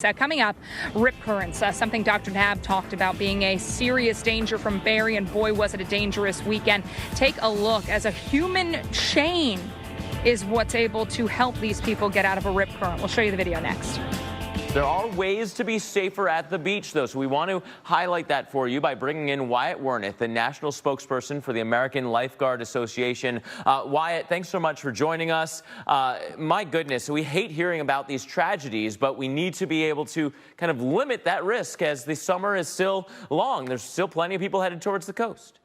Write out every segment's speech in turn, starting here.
Coming up, rip currents, something Dr. Nab talked about being a serious danger from Barry, and boy, was it a dangerous weekend. Take a look as a human chain is what's able to help these people get out of a rip current. We'll show you the video next. There are ways to be safer at the beach, though, so we want to highlight that for you by bringing in Wyatt Werneth, the national spokesperson for the American Lifeguard Association. Wyatt, thanks so much for joining us. My goodness, we hate hearing about these tragedies, but we need to be able to kind of limit that risk as the summer is still long. There's still plenty of people headed towards the coast.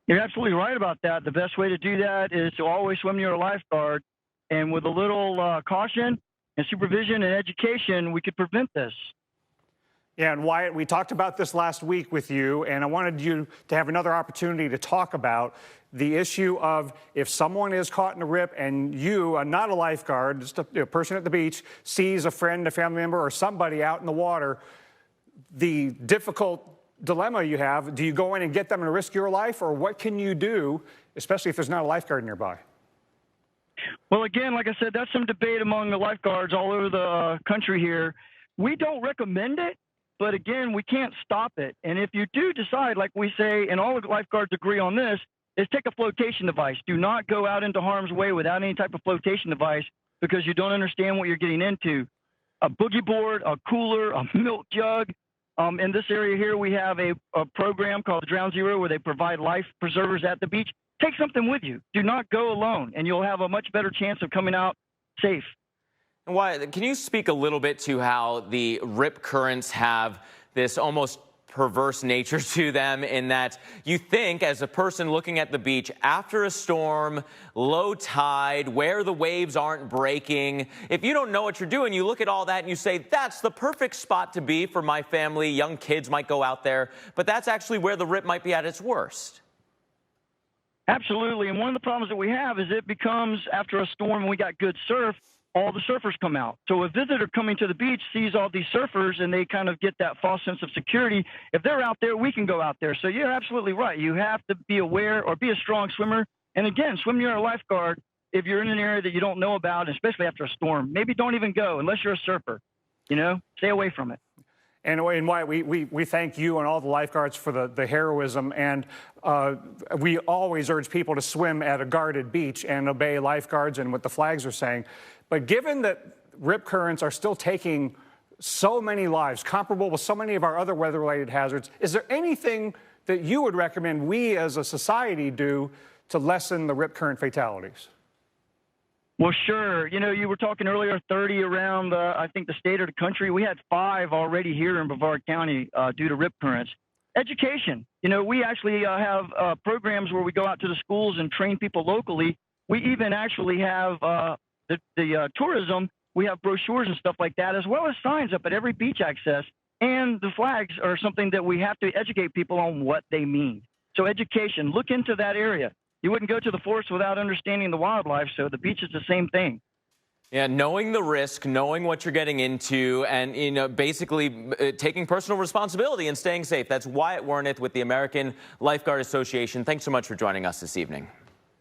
You're absolutely right about that. The best way to do that is to always swim near a lifeguard, and with a little caution and supervision and education, we could prevent this. Yeah, and Wyatt, we talked about this last week with you, and I wanted you to have another opportunity to talk about the issue of if someone is caught in a rip and you are not a lifeguard, just a person at the beach, sees a friend, a family member, or somebody out in the water, the difficult dilemma you have, do you go in and get them and risk your life, or what can you do, especially if there's not a lifeguard nearby? Well, again, like I said, that's some debate among the lifeguards all over the country here. We don't recommend it, but again, we can't stop it. And if you do decide, like we say, and all the lifeguards agree on this, is take a flotation device. Do not go out into harm's way without any type of flotation device because you don't understand what you're getting into. A boogie board, a cooler, a milk jug. In this area here, we have a program called the Drown Zero where they provide life preservers at the beach. Take something with you. Do not go alone, and you'll have a much better chance of coming out safe. And Wyatt, can you speak a little bit to how the rip currents have this almost perverse nature to them, in that you think, as a person looking at the beach after a storm, low tide, where the waves aren't breaking, if you don't know what you're doing, you look at all that and you say, that's the perfect spot to be for my family. Young kids might go out there, but that's actually where the rip might be at its worst. Absolutely, and one of the problems that we have is it becomes, after a storm and we got good surf, all the surfers come out. So a visitor coming to the beach sees all these surfers and they kind of get that false sense of security. If they're out there, we can go out there. So you're absolutely right. You have to be aware or be a strong swimmer. And again, swim near a lifeguard if you're in an area that you don't know about, especially after a storm. Maybe don't even go unless you're a surfer. You know, stay away from it. And Wyatt, we thank you and all the lifeguards for the heroism, and we always urge people to swim at a guarded beach and obey lifeguards and what the flags are saying. But given that rip currents are still taking so many lives, comparable with so many of our other weather-related hazards, is there anything that you would recommend we as a society do to lessen the rip current fatalities? Well, sure. You know, you were talking earlier, 30 around, I think, the state or the country. We had 5 already here in Brevard County due to rip currents. Education. You know, we actually have programs where we go out to the schools and train people locally. We even actually have the tourism. We have brochures and stuff like that, as well as signs up at every beach access. And the flags are something that we have to educate people on what they mean. So education, look into that area. You wouldn't go to the forest without understanding the wildlife, so the beach is the same thing. Yeah, knowing the risk, knowing what you're getting into, and, you know, basically taking personal responsibility and staying safe. That's Wyatt Werneth with the American Lifeguard Association. Thanks so much for joining us this evening.